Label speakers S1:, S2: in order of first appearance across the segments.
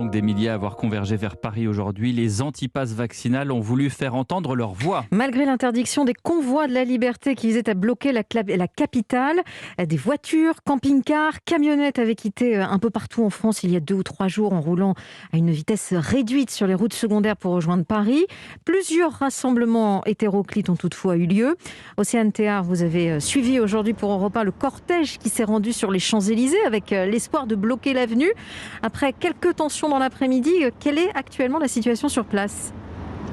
S1: Donc des milliers à avoir convergé vers Paris aujourd'hui. Les antipasses vaccinales ont voulu faire entendre leur voix.
S2: Malgré l'interdiction des convois de la liberté qui visaient à bloquer la capitale, des voitures, camping-cars, camionnettes avaient quitté un peu partout en France il y a 2 ou 3 jours en roulant à une vitesse réduite sur les routes secondaires pour rejoindre Paris. Plusieurs rassemblements hétéroclites ont toutefois eu lieu. Océane Théard, vous avez suivi aujourd'hui pour Europe 1 le cortège qui s'est rendu sur les Champs-Élysées avec l'espoir de bloquer l'avenue. Après quelques tensions dans l'après-midi, quelle est actuellement la situation sur place ?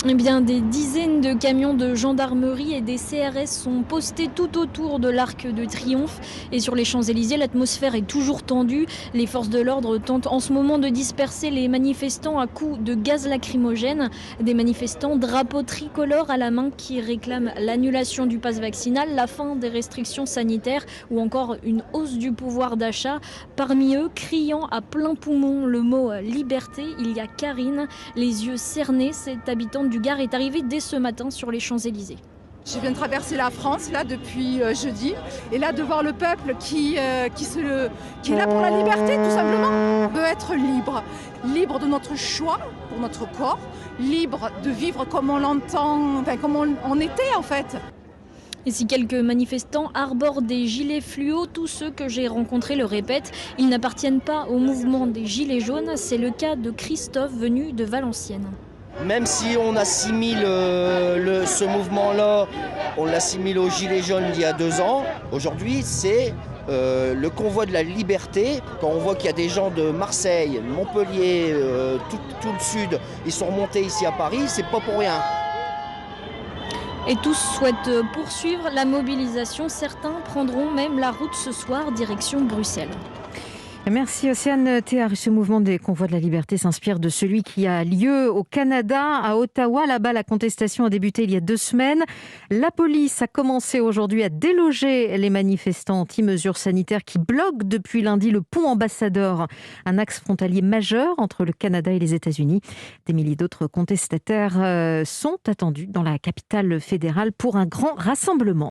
S3: Eh bien, des dizaines de camions de gendarmerie et des CRS sont postés tout autour de l'Arc de Triomphe. Et sur les Champs-Élysées, l'atmosphère est toujours tendue. Les forces de l'ordre tentent en ce moment de disperser les manifestants à coups de gaz lacrymogène. Des manifestants drapeaux tricolores à la main qui réclament l'annulation du pass vaccinal, la fin des restrictions sanitaires ou encore une hausse du pouvoir d'achat. Parmi eux, criant à plein poumon le mot « liberté », il y a Karine, les yeux cernés. Cette habitante du Gard est arrivée dès ce matin sur les Champs-Élysées.
S4: Je viens de traverser la France là depuis jeudi et là de voir le peuple qui est là pour la liberté tout simplement. On veut être libre de notre choix pour notre corps, libre de vivre comme on l'entend, comme on était en fait.
S3: Et si quelques manifestants arborent des gilets fluo, tous ceux que j'ai rencontrés le répètent, ils n'appartiennent pas au mouvement des gilets jaunes. C'est le cas de Christophe venu de Valenciennes.
S5: Même si on assimile ce mouvement-là, on l'assimile aux Gilets jaunes d'il y a 2 ans, aujourd'hui c'est le convoi de la liberté. Quand on voit qu'il y a des gens de Marseille, Montpellier, tout le sud, ils sont remontés ici à Paris, c'est pas pour rien.
S3: Et tous souhaitent poursuivre la mobilisation. Certains prendront même la route ce soir, direction Bruxelles.
S2: Merci Océane Théard. Ce mouvement des convois de la liberté s'inspire de celui qui a lieu au Canada, à Ottawa. Là-bas, la contestation a débuté il y a 2 semaines. La police a commencé aujourd'hui à déloger les manifestants anti-mesures sanitaires qui bloquent depuis lundi le pont Ambassadeur, un axe frontalier majeur entre le Canada et les États-Unis. Des milliers d'autres contestataires sont attendus dans la capitale fédérale pour un grand rassemblement.